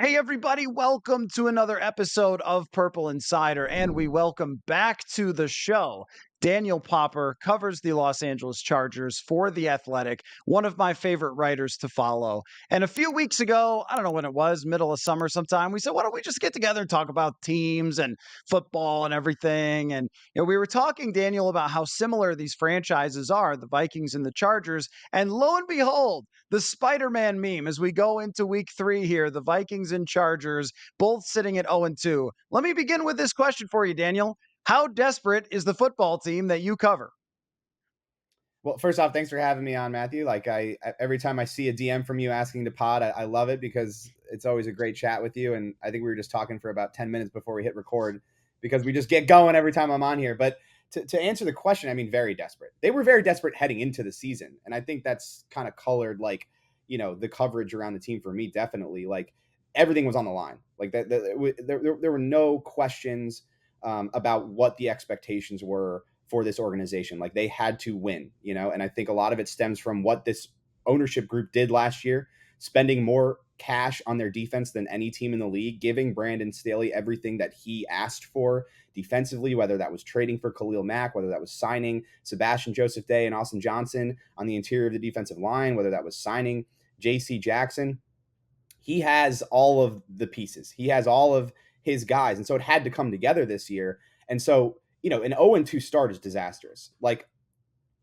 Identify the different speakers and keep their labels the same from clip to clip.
Speaker 1: Hey, everybody, welcome to another episode of Purple Insider, and we welcome back to the show. Daniel Popper covers the Los Angeles Chargers for The Athletic, one of my favorite writers to follow. And a few weeks ago, I don't know when it was, middle of summer sometime, we said, why don't we just get together and talk about teams and football and everything? And we were talking, Daniel, about how similar these franchises are, the Vikings and the Chargers. And lo and behold, the Spider-Man meme as we go into week 3 here, the Vikings and Chargers both sitting at 0-2. Let me begin with this question for you, Daniel. How desperate is the football team that you cover?
Speaker 2: Well, first off, thanks for having me on, Matthew. Every time I see a DM from you asking to pod, I love it because it's always a great chat with you. And I think we were just talking for about 10 minutes before we hit record because we just get going every time I'm on here. But to answer the question, I mean, very desperate. They were very desperate heading into the season. And I think that's kind of colored the coverage around the team for me, definitely. Like everything was on the line. Like there were no questions about what the expectations were for this organization. Like they had to win, and I think a lot of it stems from what this ownership group did last year, spending more cash on their defense than any team in the league, giving Brandon Staley everything that he asked for defensively, whether that was trading for Khalil Mack, whether that was signing Sebastian Joseph Day and Austin Johnson on the interior of the defensive line, whether that was signing JC Jackson. He has all of the pieces. He has all of his guys. And so it had to come together this year. And so, an 0-2 start is disastrous. Like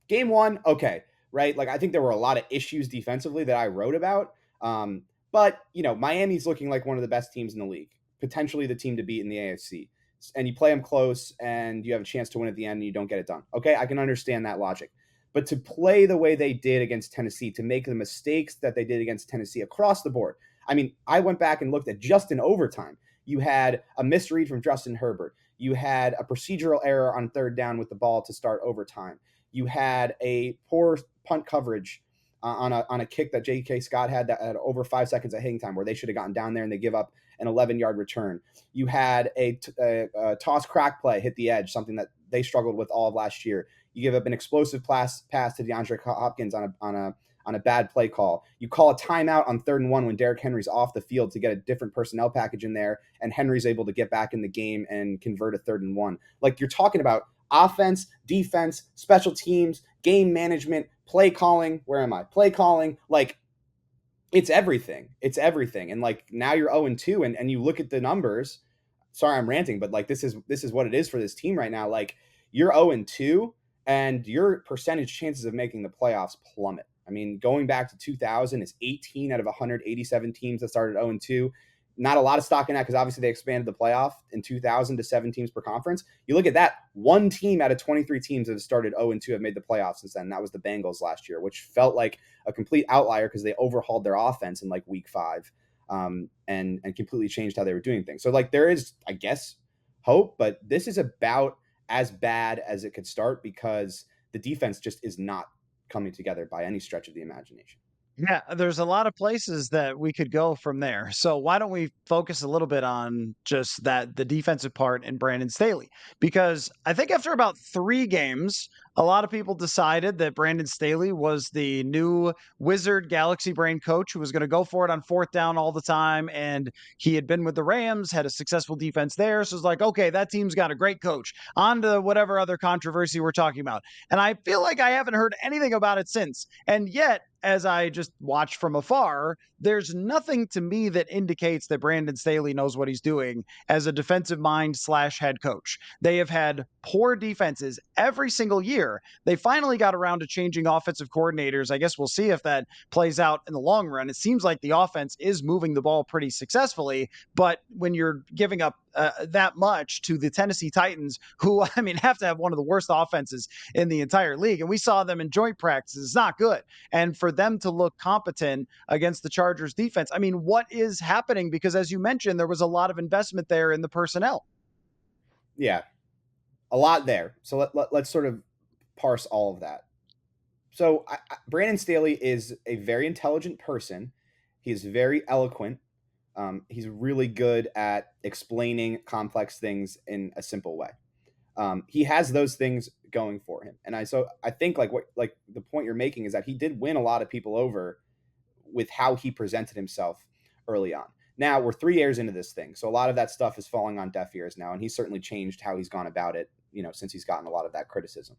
Speaker 2: game one, okay, right? Like I think there were a lot of issues defensively that I wrote about. But, Miami's looking like one of the best teams in the league, potentially the team to beat in the AFC. And you play them close and you have a chance to win at the end and you don't get it done. Okay, I can understand that logic. But to play the way they did against Tennessee, to make the mistakes that they did against Tennessee across the board. I mean, I went back and looked at just in overtime. You had a misread from Justin Herbert. You had a procedural error on third down with the ball to start overtime. You had a poor punt coverage on a kick that J.K. Scott had that had over 5 seconds of hang time where they should have gotten down there and they give up an 11-yard return. You had a toss crack play hit the edge, something that they struggled with all of last year. You give up an explosive pass to DeAndre Hopkins on a bad play call. You call a timeout on 3rd and 1 when Derrick Henry's off the field to get a different personnel package in there, and Henry's able to get back in the game and convert a 3rd and 1. Like you're talking about offense, defense, special teams, game management, play calling. Where am I? Play calling. Like it's everything. It's everything. And like now you're 0-2 and you look at the numbers. Sorry, I'm ranting, but like this is what it is for this team right now. Like you're 0-2 and your percentage chances of making the playoffs plummet. I mean, going back to 2000, it's 18 out of 187 teams that started 0-2. Not a lot of stock in that because obviously they expanded the playoff in 2000 to 7 teams per conference. You look at that, one team out of 23 teams that have started 0-2 have made the playoffs since then. That was the Bengals last year, which felt like a complete outlier because they overhauled their offense in like week 5 and completely changed how they were doing things. So like there is, I guess, hope, but this is about as bad as it could start because the defense just is not coming together by any stretch of the imagination.
Speaker 1: Yeah, there's a lot of places that we could go from there. So why don't we focus a little bit on just that the defensive part and Brandon Staley? Because I think after about 3 games, a lot of people decided that Brandon Staley was the new wizard galaxy brain coach who was going to go for it on 4th down all the time. And he had been with the Rams, had a successful defense there. So it's like, okay, that team's got a great coach. On to whatever other controversy we're talking about. And I feel like I haven't heard anything about it since. And yet, as I just watch from afar, there's nothing to me that indicates that Brandon Staley knows what he's doing as a defensive mind / head coach. They have had poor defenses every single year. They finally got around to changing offensive coordinators. I guess we'll see if that plays out in the long run. It seems like the offense is moving the ball pretty successfully, but when you're giving up that much to the Tennessee Titans, who, I mean, have to have one of the worst offenses in the entire league, and we saw them in joint practices, it's not good. And for them to look competent against the Chargers defense, I mean, what is happening? Because as you mentioned, there was a lot of investment there in the personnel.
Speaker 2: Yeah, a lot there. So let's sort of parse all of that. So Brandon Staley is a very intelligent person. He is very eloquent. He's really good at explaining complex things in a simple way. He has those things going for him, and I think like the point you're making is that he did win a lot of people over with how he presented himself early on. Now we're 3 years into this thing, so a lot of that stuff is falling on deaf ears now, and he's certainly changed how he's gone about it, since he's gotten a lot of that criticism.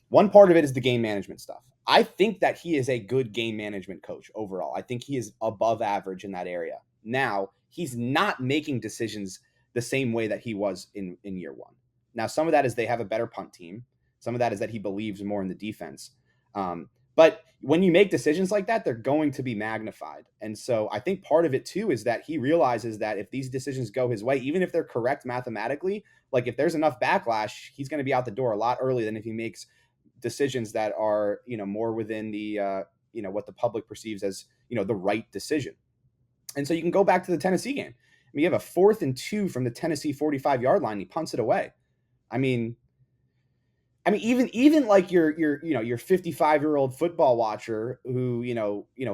Speaker 2: One part of it is the game management stuff. I think that he is a good game management coach overall. I think he is above average in that area. Now, he's not making decisions the same way that he was in year one. Now, some of that is they have a better punt team. Some of that is that he believes more in the defense. But when you make decisions like that, they're going to be magnified. And so I think part of it too is that he realizes that if these decisions go his way, even if they're correct mathematically, like if there's enough backlash, he's going to be out the door a lot earlier than if he makes decisions that are, more within the, what the public perceives as, the right decision. And so you can go back to the Tennessee game. I mean, you have a 4th and 2 from the Tennessee 45-yard line. He punts it away. I mean, even like your 55-year-old football watcher who,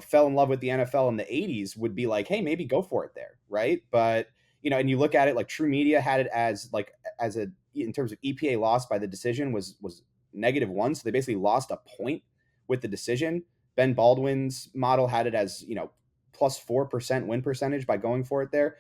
Speaker 2: fell in love with the NFL in the 80s would be like, hey, maybe go for it there. Right. But, and you look at it like True Media had it as in terms of EPA loss by the decision was -1. So they basically lost a point with the decision. Ben Baldwin's model had it as, plus 4% win percentage by going for it there.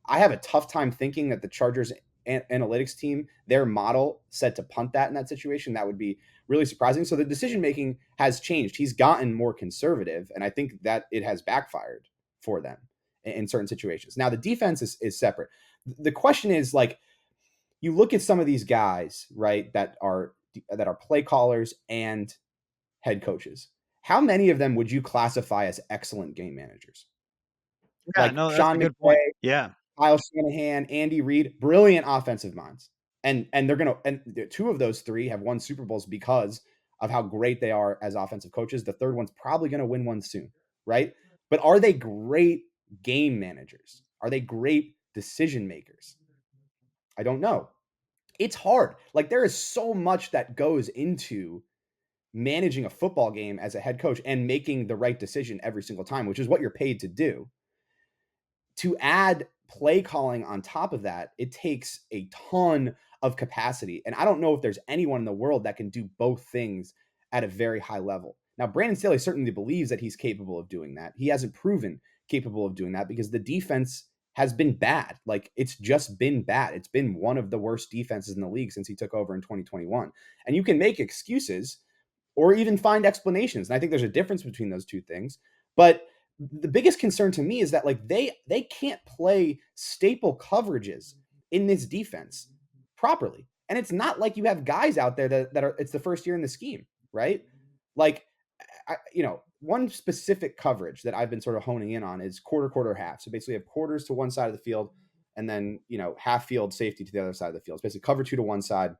Speaker 2: I have a tough time thinking that the Chargers analytics team, their model said to punt that in that situation. That would be really surprising. So the decision making has changed. He's gotten more conservative, and I think that it has backfired for them in certain situations. Now the defense is separate. The question is, like, you look at some of these guys, right, that are play callers and head coaches. How many of them would you classify as excellent game managers?
Speaker 1: Yeah,
Speaker 2: Like
Speaker 1: no, that's a
Speaker 2: Sean
Speaker 1: good
Speaker 2: McVay,
Speaker 1: point. Yeah.
Speaker 2: Kyle Shanahan, Andy Reid, brilliant offensive minds. And the 2 of those 3 have won Super Bowls because of how great they are as offensive coaches. The third one's probably going to win one soon, right? But are they great game managers? Are they great decision makers? I don't know. It's hard. Like, there is so much that goes into managing a football game as a head coach and making the right decision every single time, which is what you're paid to do. To add play calling on top of that, it takes a ton of capacity. And I don't know if there's anyone in the world that can do both things at a very high level. Now, Brandon Staley certainly believes that he's capable of doing that. He hasn't proven capable of doing that because the defense has been bad. Like, it's just been bad. It's been one of the worst defenses in the league since he took over in 2021. And you can make excuses or even find explanations. And I think there's a difference between those two things. But the biggest concern to me is that, like, they can't play staple coverages in this defense properly. And it's not like you have guys out there that are, it's the first year in the scheme, right? Like, one specific coverage that I've been sort of honing in on is quarter, half. So basically you have quarters to one side of the field and then, half field safety to the other side of the field. It's basically cover 2 to one side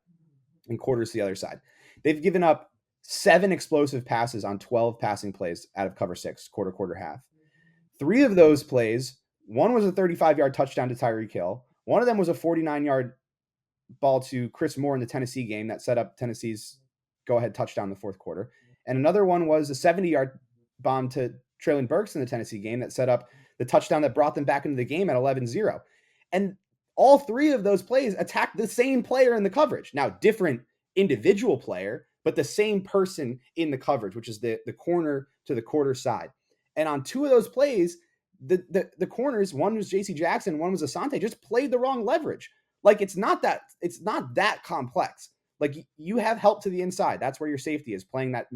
Speaker 2: and quarters to the other side. They've given up 7 explosive passes on 12 passing plays out of cover 6, quarter, half. 3 of those plays, one was a 35-yard touchdown to Tyreek Hill. One of them was a 49-yard ball to Chris Moore in the Tennessee game that set up Tennessee's go-ahead touchdown in the fourth quarter. And another one was a 70-yard bomb to Traylon Burks in the Tennessee game that set up the touchdown that brought them back into the game at 11-0. And all 3 of those plays attacked the same player in the coverage. Now, different individual player, but the same person in the coverage, which is the corner to the quarter side. And on 2 of those plays, the corners, one was JC Jackson, one was Asante, just played the wrong leverage. Like, it's not that complex. Like, you have help to the inside. That's where your safety is, playing that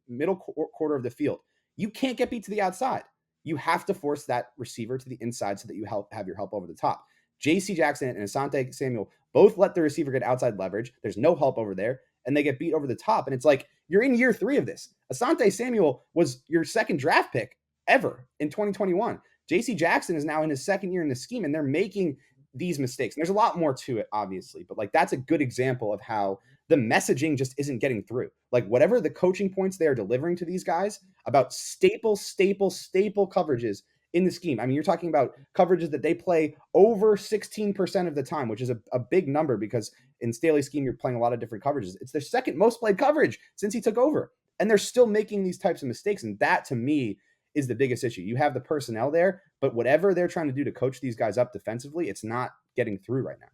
Speaker 2: middle quarter of the field. You can't get beat to the outside. You have to force that receiver to the inside so that you have your help over the top. JC Jackson and Asante Samuel both let the receiver get outside leverage. There's no help over there, and they get beat over the top. And it's like, you're in year 3 of this. Asante Samuel was your second draft pick ever in 2021. JC Jackson is now in his second year in the scheme, and they're making these mistakes. And there's a lot more to it, obviously, but like, that's a good example of how the messaging just isn't getting through. Like, whatever the coaching points they are delivering to these guys about staple coverages in the scheme. I mean, you're talking about coverages that they play over 16% of the time, which is a big number because in Staley's scheme, you're playing a lot of different coverages. It's their second most played coverage since he took over. And they're still making these types of mistakes. And that, to me, is the biggest issue. You have the personnel there, but whatever they're trying to do to coach these guys up defensively, it's not getting through right now.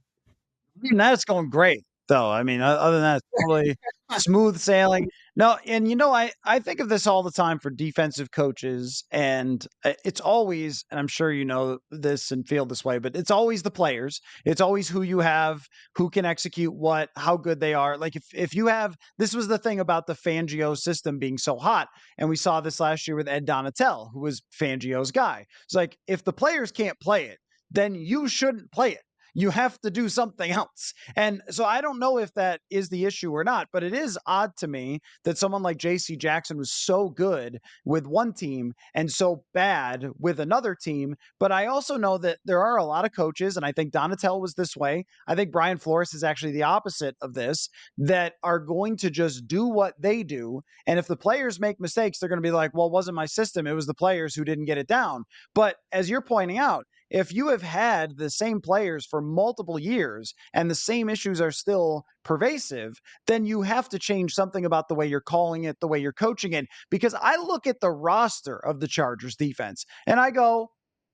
Speaker 1: I mean, that's going great. though. I mean, other than that, it's totally smooth sailing. No, and I think of this all the time for defensive coaches, and it's always, and I'm sure you know this and feel this way, but it's always the players. It's always who you have, who can execute what, how good they are. Like if you have, this was the thing about the Fangio system being so hot, and we saw this last year with Ed Donatel, who was Fangio's guy. It's like if the players can't play it, then you shouldn't play it. You have to do something else. And so I don't know if that is the issue or not, but it is odd to me that someone like JC Jackson was so good with one team and so bad with another team. But I also know that there are a lot of coaches, and I think Donatel was this way. I think Brian Flores is actually the opposite of this, that are going to just do what they do. And if the players make mistakes, they're going to be like, well, it wasn't my system. It was the players who didn't get it down. But as you're pointing out, if you have had the same players for multiple years and the same issues are still pervasive, then you have to change something about the way you're calling it, the way you're coaching it. Because I look at the roster of the Chargers defense and I go,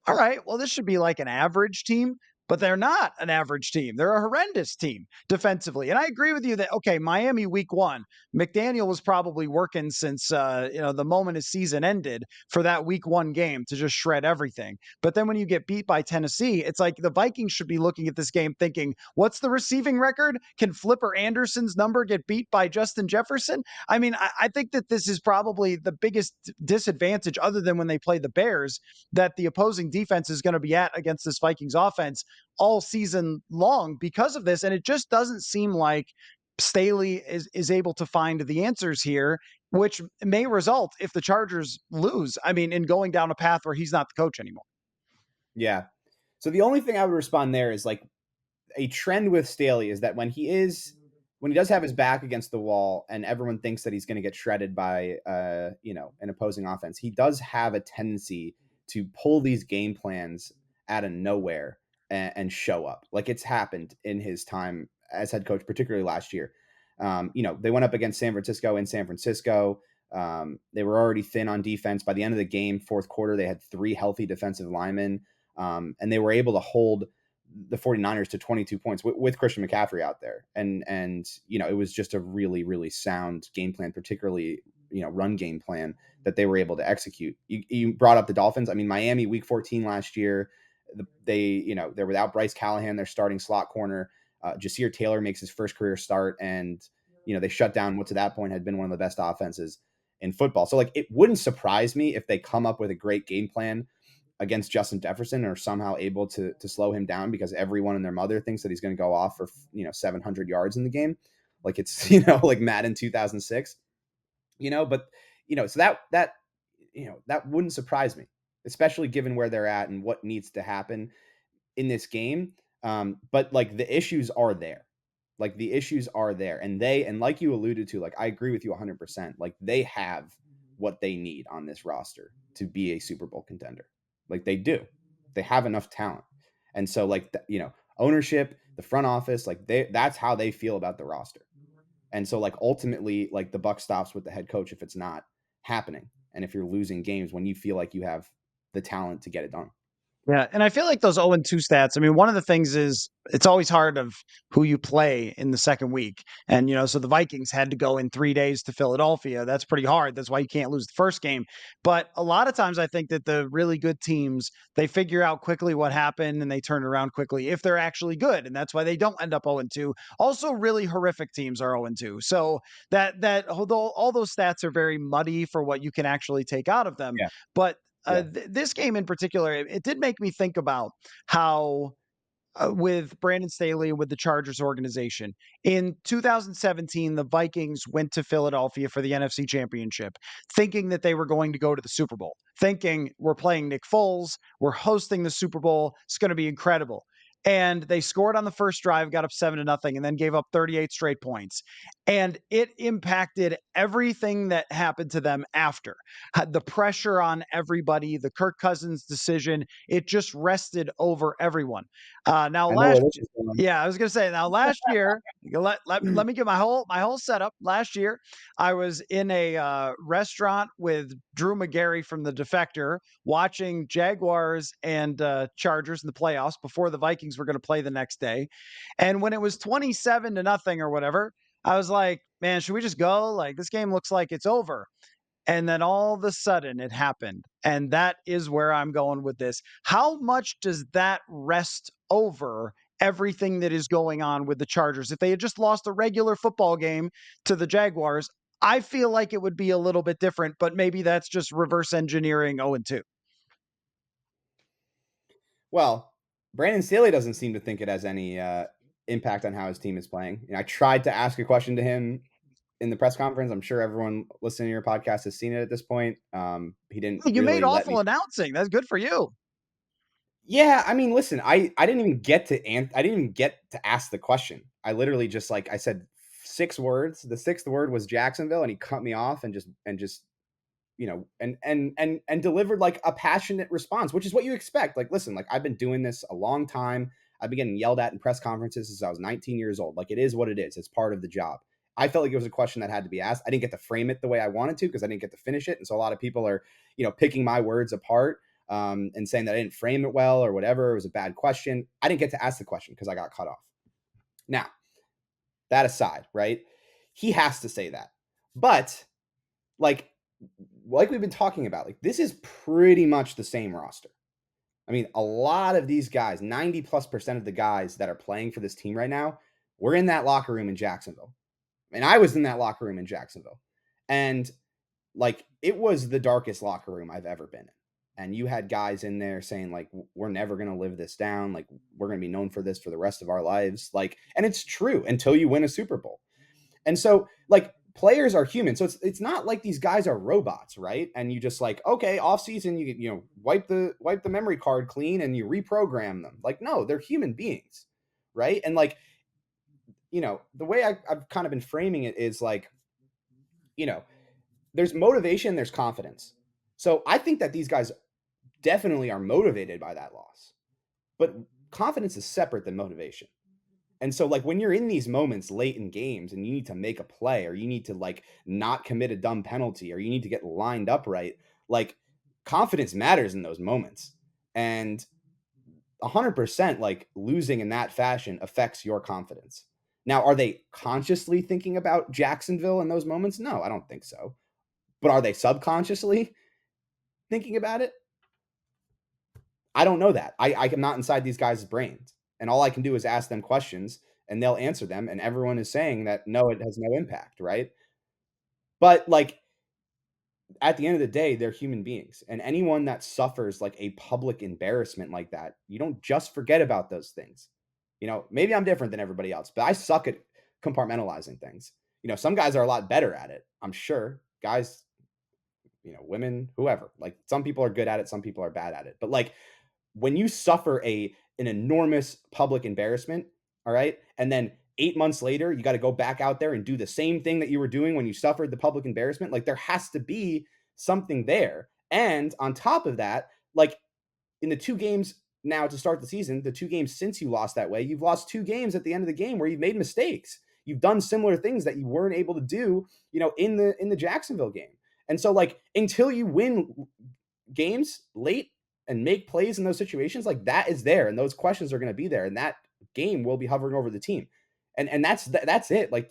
Speaker 1: all right, well, this should be like an average team, but they're not an average team. They're a horrendous team defensively. And I agree with you that, okay, Miami week 1, McDaniel was probably working since the moment his season ended for that week 1 game to just shred everything. But then when you get beat by Tennessee, it's like the Vikings should be looking at this game thinking, what's the receiving record? Can Flipper Anderson's number get beat by Justin Jefferson? I mean, I think that this is probably the biggest disadvantage, other than when they play the Bears, that the opposing defense is going to be at against this Vikings offense all season long because of this. And it just doesn't seem like Staley is able to find the answers here, which may result, if the Chargers lose, I mean, in going down a path where he's not the coach anymore.
Speaker 2: Yeah. So the only thing I would respond there is like a trend with Staley is that when he does have his back against the wall and everyone thinks that he's going to get shredded by an opposing offense, he does have a tendency to pull these game plans out of nowhere and show up. Like it's happened in his time as head coach, particularly last year. They went up against San Francisco in San Francisco. They were already thin on defense. By the end of the game, fourth quarter, they had 3 healthy defensive linemen, and they were able to hold the 49ers to 22 points with Christian McCaffrey out there. And it was just a really, really sound game plan, particularly, run game plan that they were able to execute. You brought up the Dolphins. I mean, Miami week 14 last year, they're without Bryce Callahan, their starting slot corner. Jasir Taylor makes his first career start, and, they shut down what to that point had been one of the best offenses in football. So like, it wouldn't surprise me if they come up with a great game plan against Justin Jefferson or somehow able to slow him down, because everyone and their mother thinks that he's going to go off for 700 yards in the game, like it's like Madden 2006, but so that wouldn't surprise me, especially given where they're at and what needs to happen in this game. But like the issues are there. And like you alluded to, like I agree with you 100%. Like they have what they need on this roster to be a Super Bowl contender. Like they do. They have enough talent. And so like ownership, the front office, like that's how they feel about the roster. And so like ultimately, like the buck stops with the head coach if it's not happening. And if you're losing games when you feel like you have the talent to get it done.
Speaker 1: Yeah, and I feel like those 0-2 stats, I mean, one of the things is it's always hard of who you play in the second week. And, so the Vikings had to go in 3 days to Philadelphia. That's pretty hard. That's why you can't lose the first game. But a lot of times I think that the really good teams, they figure out quickly what happened and they turn around quickly if they're actually good. And that's why they don't end up 0-2. Also, really horrific teams are 0-2. So that although all those stats are very muddy for what you can actually take out of them.
Speaker 2: Yeah.
Speaker 1: But this game in particular, it did make me think about how with Brandon Staley, with the Chargers organization. In 2017, the Vikings went to Philadelphia for the NFC Championship, thinking that they were going to go to the Super Bowl, thinking we're playing Nick Foles, we're hosting the Super Bowl, it's going to be incredible. And they scored on the first drive, got up 7-0, and then gave up 38 straight points. and it impacted everything that happened to them after. The pressure on everybody, the Kirk Cousins decision, it just rested over everyone. Now
Speaker 2: I know where
Speaker 1: last
Speaker 2: this is going.
Speaker 1: Yeah, I was gonna say now last year, let me get my whole setup. Last year, I was in a restaurant with Drew McGarry from The Defector, watching Jaguars and Chargers in the playoffs before the Vikings were going to play the next day. And when it was 27-0 or whatever, I was like, man, should we just go? Like, this game looks like it's over. And then all of a sudden it happened. And that is where I'm going with this. How much does that rest over everything that is going on with the Chargers? If they had just lost a regular football game to the Jaguars, I feel like it would be a little bit different, but maybe that's just reverse engineering 0-2.
Speaker 2: Well, Brandon Staley doesn't seem to think it has any impact on how his team is playing. I tried to ask a question to him in the press conference. I'm sure everyone listening to your podcast has seen it at this point. He didn't
Speaker 1: You made
Speaker 2: really let
Speaker 1: awful
Speaker 2: me.
Speaker 1: announcing. That's good for you.
Speaker 2: Yeah, I mean, listen, I didn't even get to I didn't even get to ask the question. I literally just like I said 6 words. The sixth word was Jacksonville, and he cut me off and just and delivered like a passionate response, which is what you expect. Like, listen, like I've been doing this a long time. I've been getting yelled at in press conferences since I was 19 years old. Like, it is what it is. It's part of the job. I felt like it was a question that had to be asked. I didn't get to frame it the way I wanted to because I didn't get to finish it. And so a lot of people are, picking my words apart and saying that I didn't frame it well or whatever. It was a bad question. I didn't get to ask the question because I got cut off. Now, that aside, right? He has to say that. But like we've been talking about, like this is pretty much the same roster. I mean, a lot of these guys, 90+% of the guys that are playing for this team right now, were in that locker room in Jacksonville. And I was in that locker room in Jacksonville. And like it was the darkest locker room I've ever been in. And you had guys in there saying, like, we're never going to live this down. Like, we're going to be known for this for the rest of our lives. Like, and it's true until you win a Super Bowl. And so, like, players are human. So it's not like these guys are robots, right? And you just like, okay, off season, you wipe the memory card clean and you reprogram them. Like, no, they're human beings, right? And like, the way I've kind of been framing it is like, there's motivation, there's confidence. So I think that these guys definitely are motivated by that loss, but confidence is separate than motivation. And so, like, when you're in these moments late in games and you need to make a play or you need to, like, not commit a dumb penalty or you need to get lined up right, like, confidence matters in those moments. And 100%, like, losing in that fashion affects your confidence. Now, are they consciously thinking about Jacksonville in those moments? No, I don't think so. But are they subconsciously thinking about it? I don't know that. I am not inside these guys' brains. And all I can do is ask them questions and they'll answer them. And everyone is saying that no, it has no impact, right? But like at the end of the day, they're human beings. And anyone that suffers like a public embarrassment like that, you don't just forget about those things. Maybe I'm different than everybody else, but I suck at compartmentalizing things. Some guys are a lot better at it, I'm sure. Guys, women, whoever. Like some people are good at it, some people are bad at it. But like when you suffer an enormous public embarrassment, all right, and then 8 months later you got to go back out there and do the same thing that you were doing when you suffered the public embarrassment, like there has to be something there. And on top of that, like in the 2 games now to start the season, the 2 games since you lost that way, you've lost 2 games at the end of the game where you've made mistakes. You've done similar things that you weren't able to do, in the Jacksonville game. And so like until you win games late and make plays in those situations, like that is there, and those questions are going to be there, and that game will be hovering over the team, and that's it. Like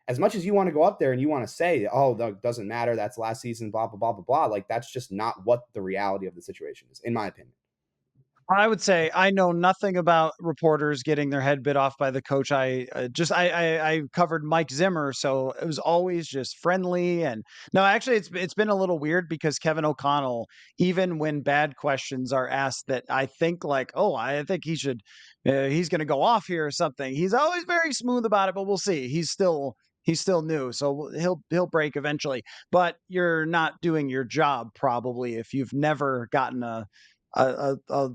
Speaker 2: as much as you want to go up there and you want to say, oh, that doesn't matter, that's last season, blah blah blah blah blah, like that's just not what the reality of the situation is, in my opinion.
Speaker 1: I would say I know nothing about reporters getting their head bit off by the coach. I covered Mike Zimmer, so it was always just friendly. And no, actually, it's been a little weird because Kevin O'Connell, even when bad questions are asked that I think like, oh, I think he's going to go off here or something. He's always very smooth about it, but we'll see. He's still new, so he'll break eventually. But you're not doing your job probably if you've never gotten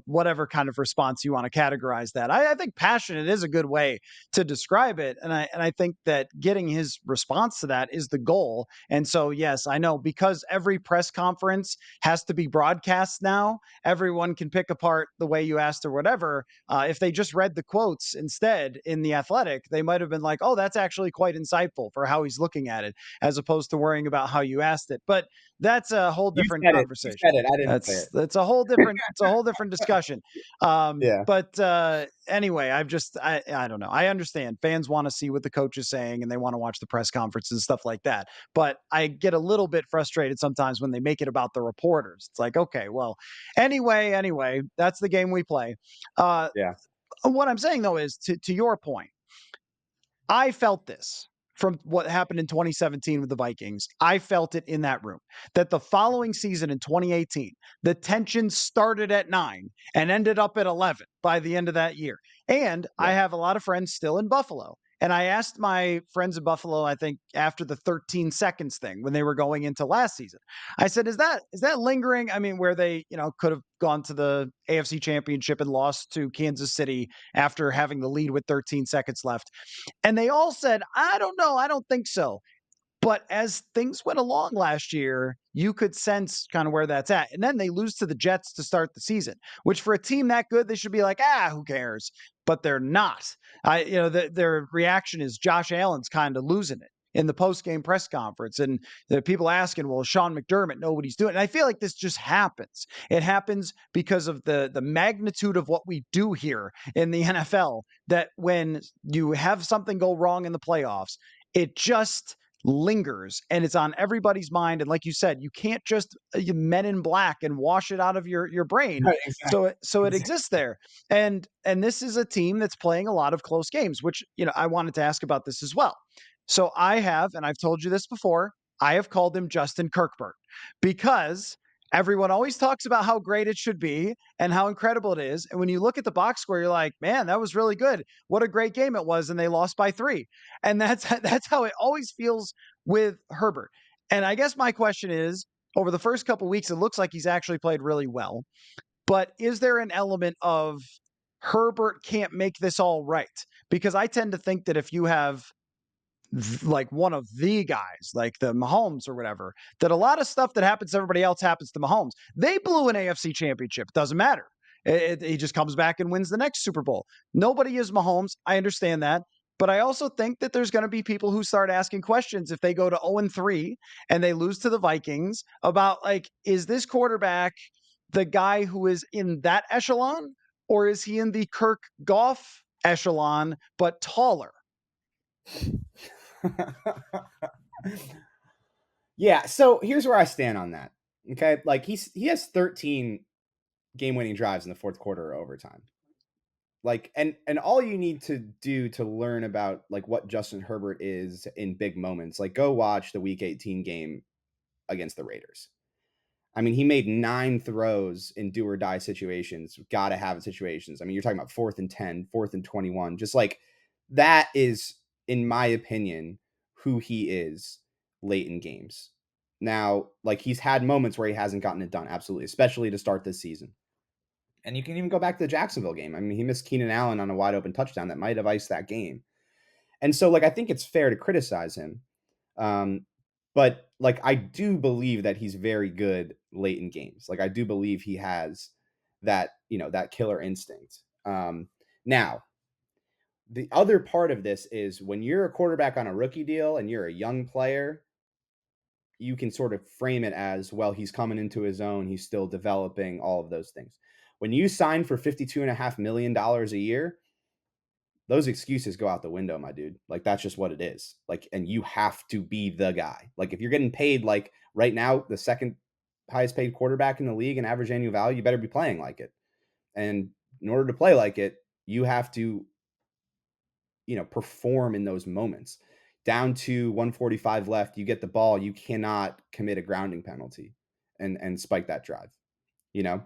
Speaker 1: whatever kind of response you want to categorize that. I think passionate is a good way to describe it, and I think that getting his response to that is the goal. And so, yes, I know because every press conference has to be broadcast now. Everyone can pick apart the way you asked or whatever. If they just read the quotes instead in the Athletic, they might have been like, "Oh, that's actually quite insightful for how he's looking at it," as opposed to worrying about how you asked it. But that's a whole
Speaker 2: You
Speaker 1: different
Speaker 2: said it. You
Speaker 1: conversation.
Speaker 2: said it. I didn't say
Speaker 1: That's a whole different discussion.
Speaker 2: it.
Speaker 1: But anyway, I don't know. I understand fans want to see what the coach is saying and they want to watch the press conference and stuff like that. But I get a little bit frustrated sometimes when they make it about the reporters. It's like, okay, well, anyway, that's the game we play. Uh,
Speaker 2: Yeah.
Speaker 1: what I'm saying though is to your point, I felt this from what happened in 2017 with the Vikings. I felt it in that room that the following season in 2018, the tension started at 9 and ended up at 11 by the end of that year. And I
Speaker 2: Yeah.
Speaker 1: have a lot of friends still in Buffalo. And I asked my friends in Buffalo, I think after the 13 seconds thing when they were going into last season, I said, is that lingering? I mean, where they, could have gone to the AFC championship and lost to Kansas City after having the lead with 13 seconds left. And they all said, I don't know. I don't think so. But as things went along last year, you could sense kind of where that's at. And then they lose to the Jets to start the season, which for a team that good, they should be like, who cares? But they're not. Their reaction is Josh Allen's kind of losing it in the post-game press conference. And the people asking, well, Sean McDermott know what he's doing. And I feel like this just happens. It happens because of the magnitude of what we do here in the NFL, that when you have something go wrong in the playoffs, it just lingers and it's on everybody's mind. And like you said, you can't just men in black and wash it out of your brain.
Speaker 2: Right, exactly.
Speaker 1: So it exists there. And this is a team that's playing a lot of close games, which I wanted to ask about this as well. So I have, and I've told you this before, I have called him Justin Kirkbert because everyone always talks about how great it should be and how incredible it is. And when you look at the box score, you're like, man, that was really good. What a great game it was. And they lost by 3. And that's how it always feels with Herbert. And I guess my question is, over the first couple weeks, it looks like he's actually played really well. But is there an element of Herbert can't make this all right? Because I tend to think that if you have like one of the guys, like the Mahomes or whatever, that a lot of stuff that happens to everybody else happens to Mahomes. They blew an AFC championship. Doesn't matter. He just comes back and wins the next Super Bowl. Nobody is Mahomes. I understand that. But I also think that there's going to be people who start asking questions if they go to 0-3 and they lose to the Vikings about, like, is this quarterback the guy who is in that echelon, or is he in the Kirk Goff echelon, but taller?
Speaker 2: Yeah, so here's where I stand on that. Okay, like he has 13 game-winning drives in the fourth quarter or overtime. Like, and all you need to do to learn about like what Justin Herbert is in big moments, like go watch the Week 18 game against the Raiders. I mean, he made 9 throws in do or die situations, gotta have it situations. I mean, you're talking about 4th and 10, 4th and 21. Just like that is, in my opinion, who he is late in games. Now, like he's had moments where he hasn't gotten it done, absolutely, especially to start this season. And you can even go back to the Jacksonville game. I mean, he missed Keenan Allen on a wide open touchdown that might have iced that game. And so, like, I think it's fair to criticize him. But like I do believe that he's very good late in games. Like I do believe he has that, that killer instinct. Now, the other part of this is when you're a quarterback on a rookie deal and you're a young player, you can sort of frame it as, well, he's coming into his own, he's still developing, all of those things. When you sign for $52.5 million a year, those excuses go out the window, my dude. Like that's just what it is. Like, and you have to be the guy. Like if you're getting paid like right now, the second highest paid quarterback in the league in average annual value, you better be playing like it. And in order to play like it, you have to, perform in those moments. Down to 145 left, you get the ball, you cannot commit a grounding penalty and spike that drive. You know,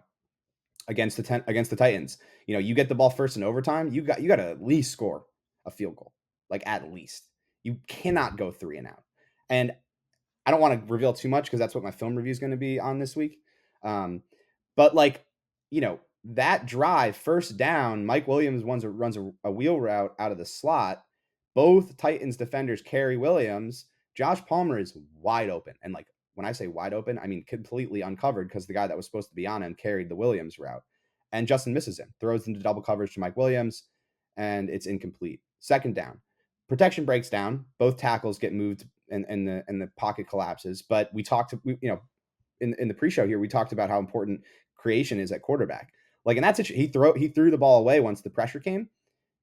Speaker 2: against the Titans. You get the ball first in overtime, you got to at least score a field goal. Like at least. You cannot go 3 and out. And I don't want to reveal too much because that's what my film review is going to be on this week. But like that drive, first down, Mike Williams runs a wheel route out of the slot. Both Titans defenders carry Williams. Josh Palmer is wide open. And like when I say wide open, I mean completely uncovered because the guy that was supposed to be on him carried the Williams route. And Justin misses him, throws into double coverage to Mike Williams, and it's incomplete. Second down. Protection breaks down. Both tackles get moved and the pocket collapses. But we talked, in the pre-show here, we talked about how important creation is at quarterback. Like in that situation, he threw the ball away once the pressure came.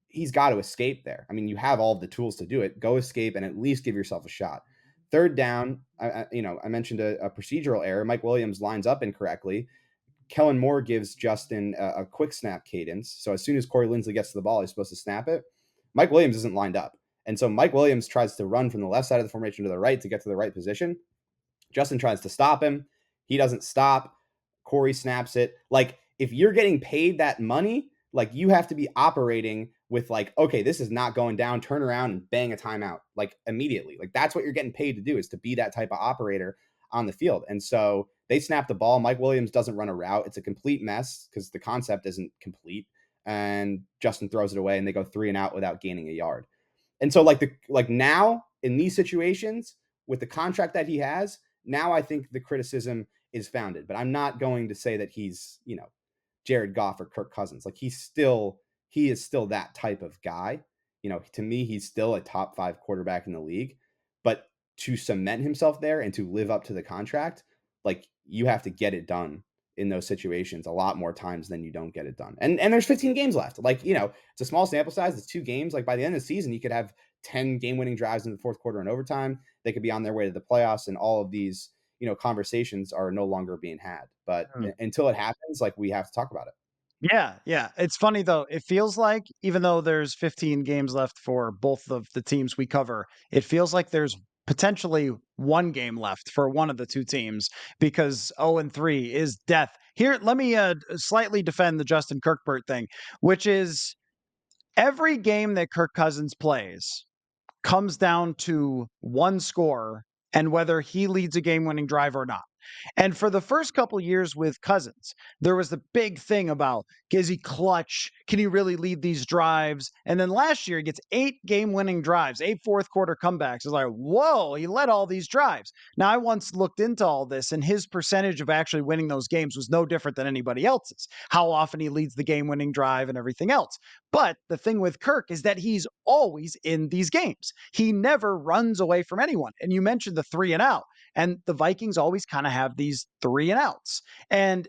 Speaker 2: He's got to escape there. I mean, you have all of the tools to do it. Go escape and at least give yourself a shot. Third down, I mentioned a procedural error. Mike Williams lines up incorrectly. Kellen Moore gives Justin a quick snap cadence. So as soon as Corey Linsley gets to the ball, he's supposed to snap it. Mike Williams isn't lined up. And so Mike Williams tries to run from the left side of the formation to the right to get to the right position. Justin tries to stop him. He doesn't stop. Corey snaps it. Like, if you're getting paid that money, like, you have to be operating with like, okay, this is not going down, turn around and bang a timeout, like, immediately. Like, that's what you're getting paid to do, is to be that type of operator on the field. And so they snap the ball. Mike Williams doesn't run a route. It's a complete mess because the concept isn't complete. And Justin throws it away and they go 3 and out without gaining a yard. And so like now in these situations with the contract that he has, now I think the criticism is founded. But I'm not going to say that he's, Jared Goff or Kirk Cousins. Like he is still that type of guy. To me, he's still a top 5 quarterback in the league. But to cement himself there and to live up to the contract, like, you have to get it done in those situations a lot more times than you don't get it done. And there's 15 games left. Like, it's a small sample size. It's 2 games. Like, by the end of the season, you could have 10 game-winning drives in the fourth quarter and overtime. They could be on their way to the playoffs, and all of these, conversations are no longer being had. But until it happens, like, we have to talk about it.
Speaker 1: Yeah, yeah. It's funny though. It feels like even though there's 15 games left for both of the teams we cover, it feels like there's potentially 1 game left for one of the 2 teams because 0-3 is death. Here, let me slightly defend the Justin Kirkbert thing, which is every game that Kirk Cousins plays comes down to 1 score and whether he leads a game-winning drive or not. And for the first couple years with Cousins, there was the big thing about, is he clutch? Can he really lead these drives? And then last year, he gets 8 game-winning drives, 8 fourth quarter comebacks. It's like, whoa, he led all these drives. Now, I once looked into all this, and his percentage of actually winning those games was no different than anybody else's, how often he leads the game-winning drive and everything else. But the thing with Kirk is that he's always in these games. He never runs away from anyone. And you mentioned the 3 and out. And the Vikings always kind of have these 3 and outs. And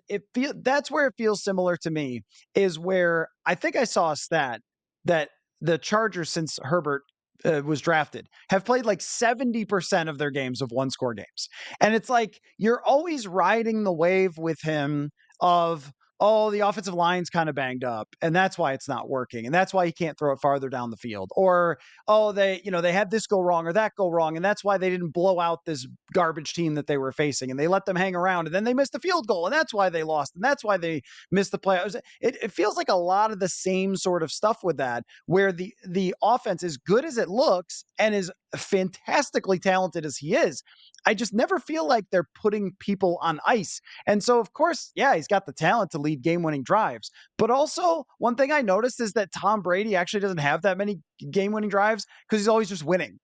Speaker 1: that's where it feels similar to me, is where I think I saw a stat that the Chargers, since Herbert was drafted, have played like 70% of their games of 1-score games. And it's like you're always riding the wave with him of, oh, the offensive line's kind of banged up and that's why it's not working. And that's why he can't throw it farther down the field. Or, oh, they had this go wrong or that go wrong. And that's why they didn't blow out this garbage team that they were facing and they let them hang around and then they missed the field goal and that's why they lost. And that's why they missed the playoffs. It feels like a lot of the same sort of stuff with that, where the offense, as good as it looks and as fantastically talented as he is, I just never feel like they're putting people on ice. And so, of course, yeah, he's got the talent to lead game-winning drives. But also, one thing I noticed is that Tom Brady actually doesn't have that many game-winning drives because he's always just winning.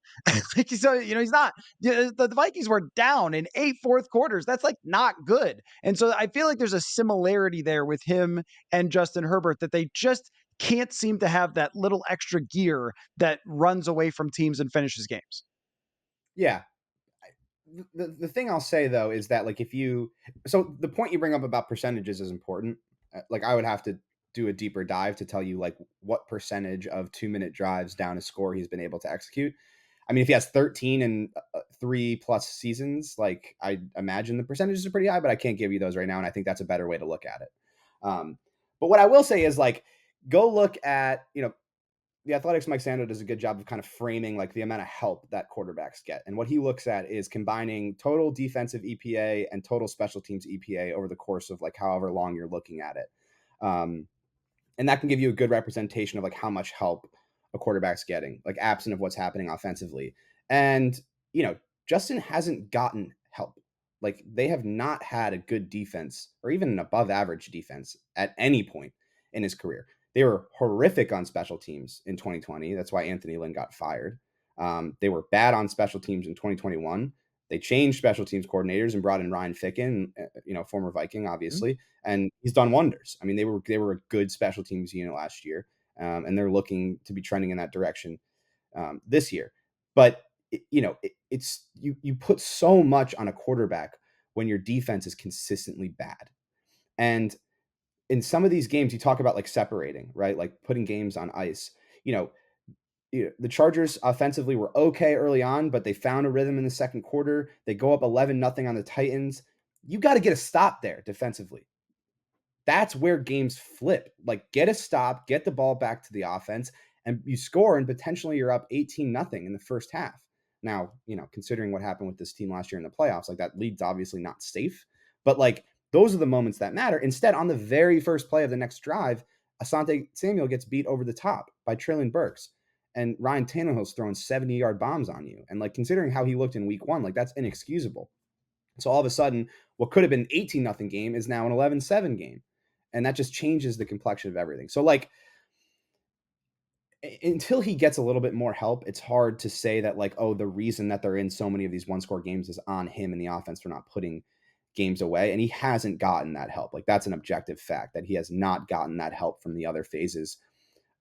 Speaker 1: Like he's not. The Vikings were down in 8 fourth quarters. That's like not good. And so I feel like there's a similarity there with him and Justin Herbert, that they just can't seem to have that little extra gear that runs away from teams and finishes games.
Speaker 2: Yeah. The thing I'll say though is that, like, so the point you bring up about percentages is important. Like, I would have to do a deeper dive to tell you like what percentage of 2-minute drives down a score he's been able to execute. I mean, if he has 13 and 3+ seasons, like, I imagine the percentages are pretty high, but I can't give you those right now. And I think that's a better way to look at it. But what I will say is, like, go look at, the Athletics' Mike Sando does a good job of kind of framing like the amount of help that quarterbacks get. And what he looks at is combining total defensive EPA and total special teams EPA over the course of like however long you're looking at it. And that can give you a good representation of like how much help a quarterback's getting, like absent of what's happening offensively. And, Justin hasn't gotten help. Like, they have not had a good defense or even an above average defense at any point in his career. They were horrific on special teams in 2020. That's why Anthony Lynn got fired. They were bad on special teams in 2021. They changed special teams coordinators and brought in Ryan Ficken, former Viking,
Speaker 1: Mhm.
Speaker 2: obviously, and he's done wonders. I mean, they were a good special teams unit last year, and they're looking to be trending in that direction this year. But it's you put so much on a quarterback when your defense is consistently bad, and in some of these games, you talk about like separating, right? Like putting games on ice. You know, the Chargers offensively were okay early on, but they found a rhythm in the second quarter. They go up 11-0 on the Titans. You got to get a stop there defensively. That's where games flip. Like, get a stop, get the ball back to the offense, and you score, and potentially you're up 18-0 in the first half. Now, considering what happened with this team last year in the playoffs, like, that lead's obviously not safe, but like, those are the moments that matter. Instead, on the very first play of the next drive, Asante Samuel gets beat over the top by Traylon Burks, and Ryan Tannehill's throwing 70-yard bombs on you. And like, considering how he looked in week one, like, that's inexcusable. So all of a sudden, what could have been an 18-0 game is now an 11-7 game. And that just changes the complexion of everything. So like, until he gets a little bit more help, it's hard to say that like, oh, the reason that they're in so many of these one-score games is on him and the offense for not putting games away. And he hasn't gotten that help. Like, that's an objective fact that he has not gotten that help from the other phases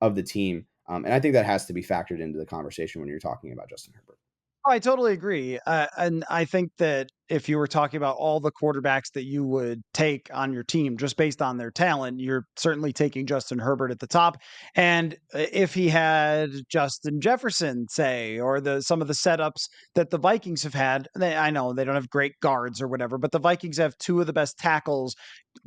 Speaker 2: of the team. And I think that has to be factored into the conversation when you're talking about Justin Herbert.
Speaker 1: Oh, I totally agree. And I think that if you were talking about all the quarterbacks that you would take on your team just based on their talent, you're certainly taking Justin Herbert at the top. And if he had Justin Jefferson, say, or some of the setups that the Vikings have had, I know they don't have great guards or whatever, but the Vikings have two of the best tackles,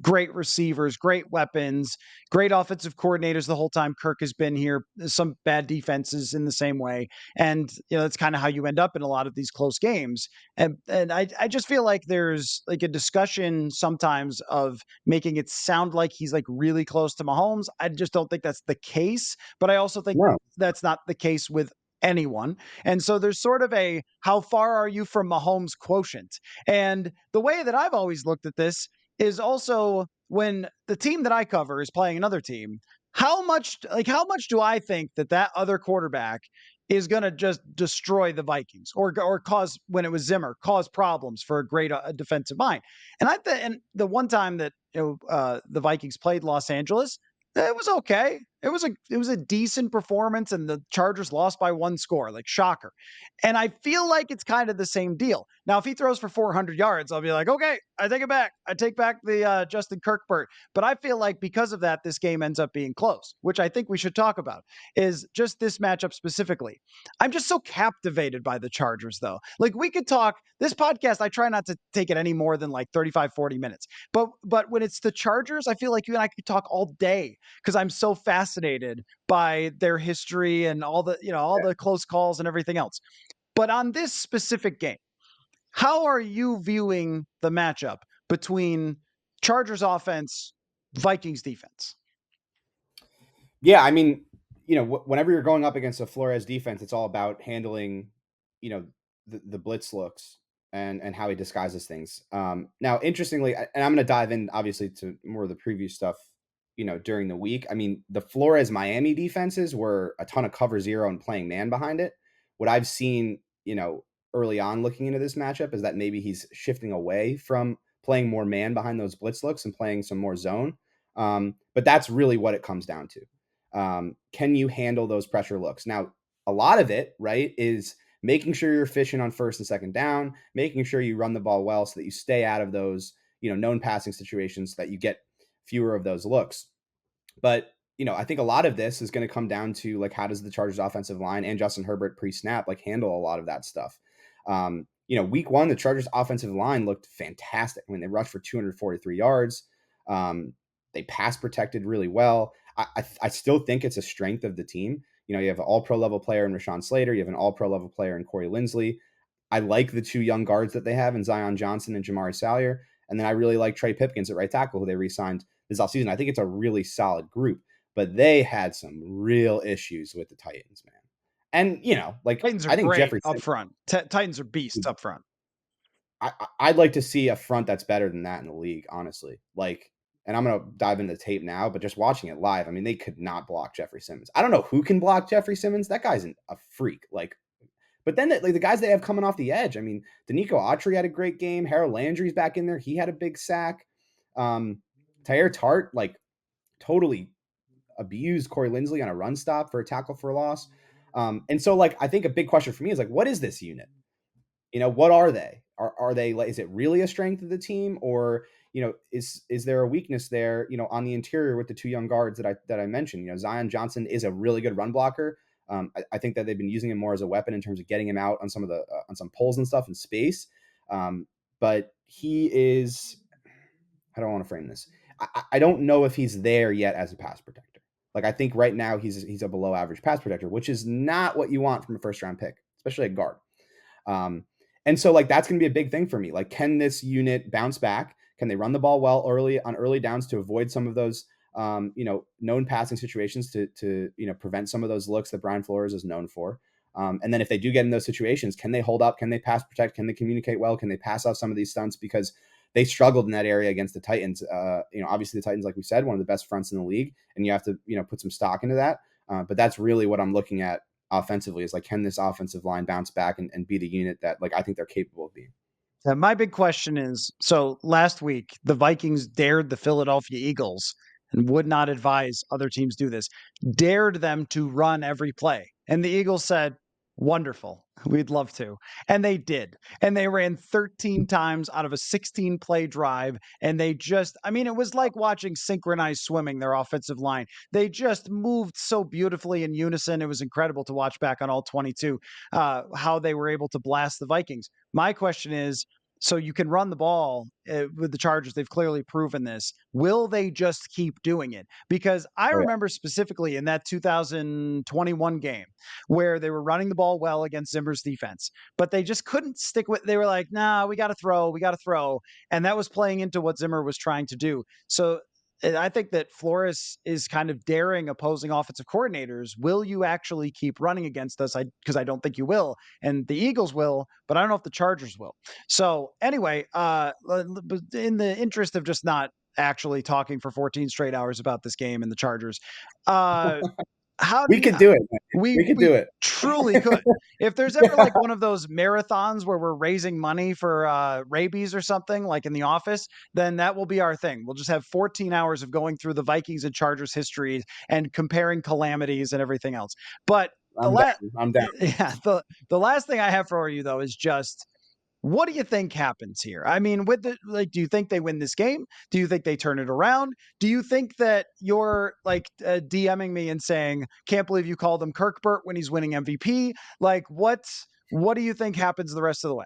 Speaker 1: great receivers, great weapons, great offensive coordinators the whole time Kirk has been here. Some bad defenses in the same way, and that's kind of how you end up in a lot of these close games. And I just feel like there's like a discussion sometimes of making it sound like he's like really close to Mahomes. I just don't think that's the case, but I also think
Speaker 2: No.
Speaker 1: that's not the case with anyone. And so there's sort of a how far are you from Mahomes quotient. And the way that I've always looked at this is also when the team that I cover is playing another team, how much do I think that other quarterback is going to just destroy the Vikings or cause, when it was Zimmer, cause problems for a great defensive mind. And the one time that the Vikings played Los Angeles, it was okay. It was a decent performance, and the Chargers lost by one score, like shocker. And I feel like it's kind of the same deal. Now, if he throws for 400 yards, I'll be like, okay, I take it back. I take back the Justin Kirkbert. But I feel like because of that, this game ends up being close, which I think we should talk about, is just this matchup specifically. I'm just so captivated by the Chargers, though. Like, we could talk this podcast. I try not to take it any more than like 35, 40 minutes. But when it's the Chargers, I feel like you and I could talk all day because I'm so fascinated by their history and all the close calls and everything else. But on this specific game, how are you viewing the matchup between Chargers offense, Vikings defense?
Speaker 2: Yeah, I mean, whenever you're going up against a Flores defense, it's all about handling, you know, the blitz looks and how he disguises things. Now, interestingly, and I'm going to dive in obviously to more of the preview stuff, during the week. I mean, the Flores Miami defenses were a ton of cover zero and playing man behind it. What I've seen, early on looking into this matchup is that maybe he's shifting away from playing more man behind those blitz looks and playing some more zone. But that's really what it comes down to. Can you handle those pressure looks? Now, a lot of it, right, is making sure you're efficient on first and second down, making sure you run the ball well so that you stay out of those, known passing situations so that you get fewer of those looks. But, I think a lot of this is going to come down to like, how does the Chargers offensive line and Justin Herbert pre-snap like handle a lot of that stuff? Week one, the Chargers offensive line looked fantastic. I mean, they rushed for 243 yards. They pass protected really well. I still think it's a strength of the team. You have an all-pro level player in Rashawn Slater. You have an all-pro level player in Corey Linsley. I like the two young guards that they have in Zion Johnson and Jamari Salyer. And then I really like Trey Pipkins at right tackle, who they re-signed this offseason. I think it's a really solid group, but they had some real issues with the Titans, man. And, like,
Speaker 1: Titans are
Speaker 2: I think
Speaker 1: great
Speaker 2: Jeffrey
Speaker 1: up
Speaker 2: Simmons,
Speaker 1: front. Titans are beasts up front.
Speaker 2: I'd like to see a front that's better than that in the league, honestly. Like, and I'm gonna dive into the tape now, but just watching it live, I mean, they could not block Jeffrey Simmons. I don't know who can block Jeffrey Simmons. That guy's a freak. Like, but then the guys they have coming off the edge. I mean, Danico Autry had a great game. Harold Landry's back in there. He had a big sack. Tyre Tart like totally abused Corey Linsley on a run stop for a tackle for a loss. And so like I think a big question for me is like, what is this unit? What are they? Are they like, is it really a strength of the team, or is there a weakness there? On the interior with the two young guards that I mentioned. Zion Johnson is a really good run blocker. I think that they've been using him more as a weapon in terms of getting him out on some of the on some pulls and stuff in space. But he is. How do I want to frame this? I don't know if he's there yet as a pass protector. Like I think right now he's a below average pass protector, which is not what you want from a first round pick, especially at guard. And so like that's going to be a big thing for me. Like, can this unit bounce back? Can they run the ball well early downs to avoid some of those known passing situations to prevent some of those looks that Brian Flores is known for? And then if they do get in those situations, can they hold up? Can they pass protect? Can they communicate well? Can they pass off some of these stunts? Because they struggled in that area against the Titans. Obviously the Titans, like we said, one of the best fronts in the league, and you have to put some stock into that. But that's really what I'm looking at offensively, is like, can this offensive line bounce back and be the unit that like I think they're capable of being?
Speaker 1: My big question is, so last week the Vikings dared the Philadelphia Eagles and would not advise other teams do this, dared them to run every play. And the Eagles said, wonderful, we'd love to. And they did. And they ran 13 times out of a 16-play drive. And they just, I mean, it was like watching synchronized swimming, their offensive line. They just moved so beautifully in unison. It was incredible to watch back on all 22, how they were able to blast the Vikings. My question is, so you can run the ball with the Chargers. They've clearly proven this. Will they just keep doing it? Because I
Speaker 2: Oh, yeah.
Speaker 1: remember specifically in that 2021 game where they were running the ball well against Zimmer's defense, but they just couldn't stick with. They were like, "Nah, we got to throw, we got to throw," and that was playing into what Zimmer was trying to do. So I think that Flores is kind of daring opposing offensive coordinators. Will you actually keep running against us? Because I don't think you will, and the Eagles will, but I don't know if the Chargers will. So anyway, in the interest of just not actually talking for 14 straight hours about this game and the Chargers, uh, how do
Speaker 2: We
Speaker 1: you?
Speaker 2: could do it. Man.
Speaker 1: We
Speaker 2: We could do
Speaker 1: we
Speaker 2: it.
Speaker 1: truly could. If there's ever like one of those marathons where we're raising money for rabies or something, like in The Office, then that will be our thing. We'll just have 14 hours of going through the Vikings and Chargers history and comparing calamities and everything else. But the
Speaker 2: I'm down.
Speaker 1: last,
Speaker 2: I'm down.
Speaker 1: yeah, the last thing I have for you though is just, what do you think happens here? I mean, with the like, do you think they win this game? Do you think they turn it around? Do you think that you're like DMing me and saying, "Can't believe you called him Kirkbert when he's winning MVP"? Like, what do you think happens the rest of the way?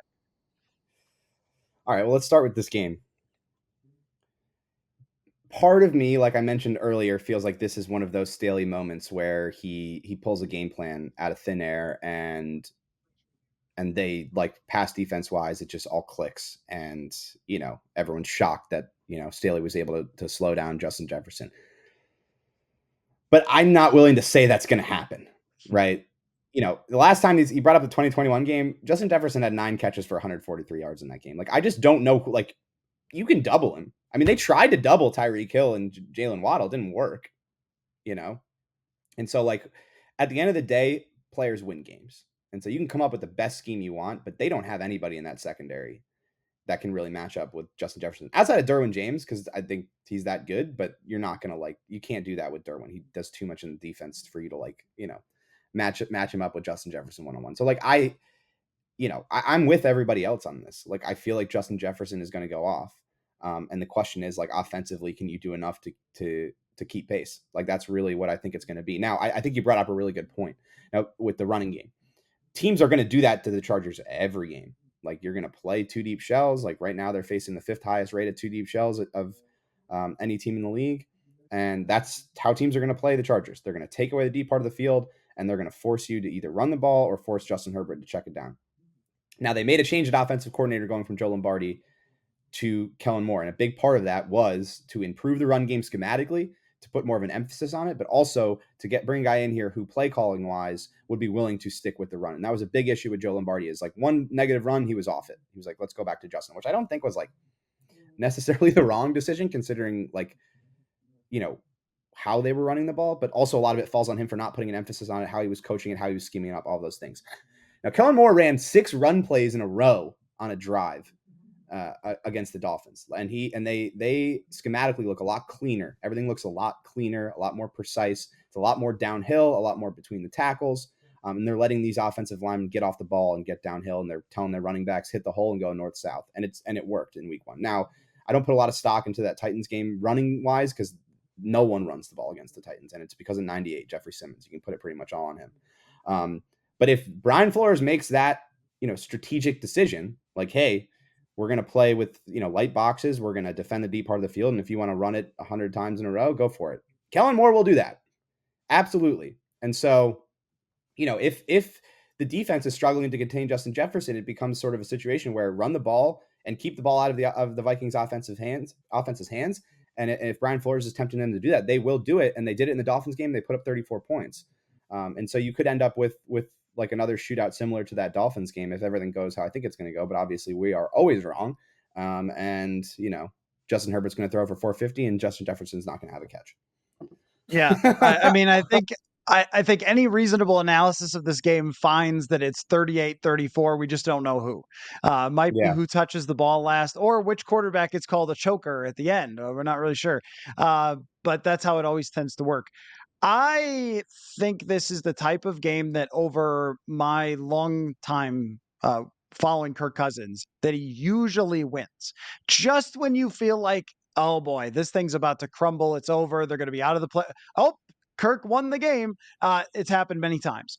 Speaker 2: All right, well, let's start with this game. Part of me, like I mentioned earlier, feels like this is one of those Staley moments where he pulls a game plan out of thin air, and they, like, pass defense wise, it just all clicks, and everyone's shocked that Staley was able to slow down Justin Jefferson. But I'm not willing to say that's going to happen, right? The last time he brought up the 2021 game, Justin Jefferson had 9 catches for 143 yards in that game. Like, I just don't know. Like, you can double him. I mean, they tried to double Tyreek Hill and Jalen Waddle. It didn't work, you know? And so, like, at the end of the day, players win games. And so you can come up with the best scheme you want, but they don't have anybody in that secondary that can really match up with Justin Jefferson outside of Derwin James, because I think he's that good. But you're not gonna, like, you can't do that with Derwin. He does too much in the defense for you to, like, match him up with Justin Jefferson 1-on-1. So like I'm with everybody else on this. Like, I feel like Justin Jefferson is going to go off, and the question is, like, offensively, can you do enough to keep pace? Like, that's really what I think it's going to be. Now, I think you brought up a really good point. Now, with the running game, teams are going to do that to the Chargers every game. Like, you're going to play 2 deep shells. Like, right now, they're facing the 5th highest rated 2 deep shells of any team in the league. And that's how teams are going to play the Chargers. They're going to take away the deep part of the field, and they're going to force you to either run the ball or force Justin Herbert to check it down. Now, they made a change at offensive coordinator going from Joe Lombardi to Kellen Moore. And a big part of that was to improve the run game schematically, to put more of an emphasis on it, but also to bring a guy in here who play calling wise would be willing to stick with the run. And that was a big issue with Joe Lombardi, is like one negative run, he was off it. He was like, let's go back to Justin, which I don't think was like necessarily the wrong decision, considering like, how they were running the ball, but also a lot of it falls on him for not putting an emphasis on it, how he was coaching it, how he was scheming up, all those things. Now, Kellen Moore ran 6 run plays in a row on a drive against the Dolphins, and they schematically look a lot cleaner. Everything looks a lot cleaner, a lot more precise. It's a lot more downhill, a lot more between the tackles, and they're letting these offensive linemen get off the ball and get downhill, and they're telling their running backs hit the hole and go north-south, and it worked in week 1. Now, I don't put a lot of stock into that Titans game running wise, because no one runs the ball against the Titans, and it's because of 98 Jeffrey Simmons. You can put it pretty much all on him. But if Brian Flores makes that, strategic decision, like, hey, we're going to play with, light boxes, we're going to defend the deep part of the field, and if you want to run it 100 times in a row, go for it. Kellen Moore will do that. Absolutely. And so, if the defense is struggling to contain Justin Jefferson, it becomes sort of a situation where run the ball and keep the ball out of the Vikings offense's hands. And if Brian Flores is tempting them to do that, they will do it. And they did it in the Dolphins game. They put up 34 points. And so you could end up with like another shootout similar to that Dolphins game if everything goes how I think it's going to go. But obviously we are always wrong. And Justin Herbert's going to throw for 450 and Justin Jefferson's not going to have a catch.
Speaker 1: Yeah. I mean, I think any reasonable analysis of this game finds that it's 38-34. We just don't know who. Might be who touches the ball last or which quarterback gets called a choker at the end. We're not really sure. But that's how it always tends to work. I think this is the type of game that over my long time following Kirk Cousins, that he usually wins. Just when you feel like, oh boy, this thing's about to crumble, it's over, they're going to be out of the play. Oh, Kirk won the game. It's happened many times.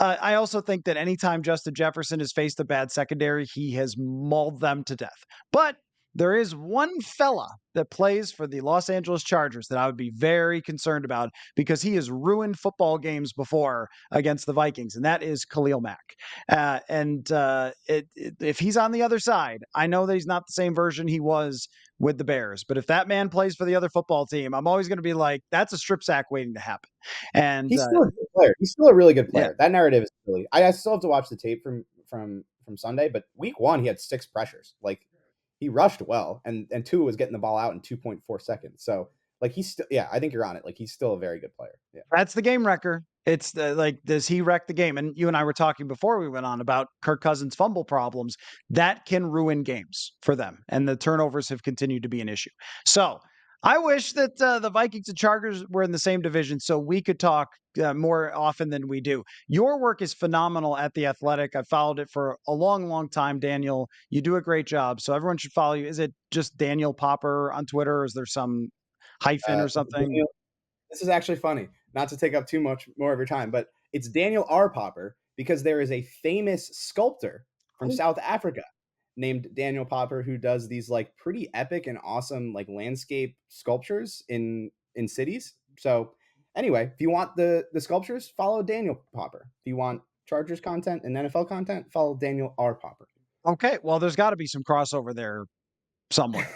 Speaker 1: I also think that anytime Justin Jefferson has faced a bad secondary, he has mauled them to death. But there is one fella that plays for the Los Angeles Chargers that I would be very concerned about, because he has ruined football games before against the Vikings, and that is Khalil Mack. If he's on the other side, I know that he's not the same version he was with the Bears, but if that man plays for the other football team, I'm always going to be like, that's a strip sack waiting to happen. And
Speaker 2: he's still a good player. He's still a really good player.
Speaker 1: Yeah.
Speaker 2: That narrative is really. I still have to watch the tape from Sunday, but week 1 he had 6 pressures. Like, he rushed well, and Tua was getting the ball out in 2.4 seconds. So like, he's still, I think you're on it. Like, he's still a very good player. Yeah.
Speaker 1: That's the game wrecker. It's like, does he wreck the game? And you and I were talking before we went on about Kirk Cousins' fumble problems. That can ruin games for them. And the turnovers have continued to be an issue. So I wish that the Vikings and Chargers were in the same division so we could talk more often than we do. Your work is phenomenal at The Athletic. I've followed it for a long, long time, Daniel. You do a great job. So everyone should follow you. Is it just Daniel Popper on Twitter, or is there some hyphen or something?
Speaker 2: This is actually funny, not to take up too much more of your time, but it's Daniel R. Popper because there is a famous sculptor from South Africa named Daniel Popper who does these like pretty epic and awesome like landscape sculptures in cities. So anyway, if you want the sculptures, follow Daniel Popper. If you want Chargers content and NFL content, follow Daniel R. Popper.
Speaker 1: Okay, well, there's got to be some crossover there somewhere.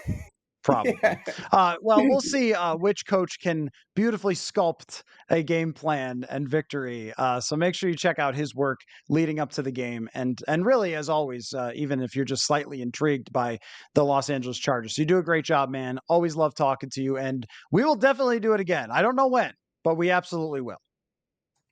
Speaker 1: Probably.
Speaker 2: Yeah.
Speaker 1: Well, we'll see which coach can beautifully sculpt a game plan and victory. So make sure you check out his work leading up to the game. And really, as always, even if you're just slightly intrigued by the Los Angeles Chargers, you do a great job, man. Always love talking to you. And we will definitely do it again. I don't know when, but we absolutely will.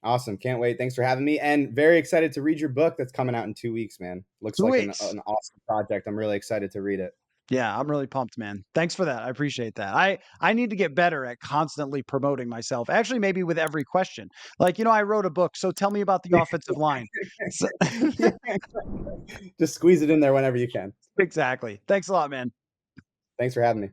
Speaker 2: Awesome. Can't wait. Thanks for having me. And very excited to read your book that's coming out in 2 weeks, man. Looks
Speaker 1: 2
Speaker 2: like an
Speaker 1: weeks.
Speaker 2: awesome project. I'm really excited to read it.
Speaker 1: Yeah, I'm really pumped, man. Thanks for that. I appreciate that. I need to get better at constantly promoting myself. Actually, maybe with every question. Like, I wrote a book, so tell me about the offensive line. So,
Speaker 2: Just squeeze it in there whenever you can.
Speaker 1: exactly. Thanks a lot, man.
Speaker 2: Thanks for having me.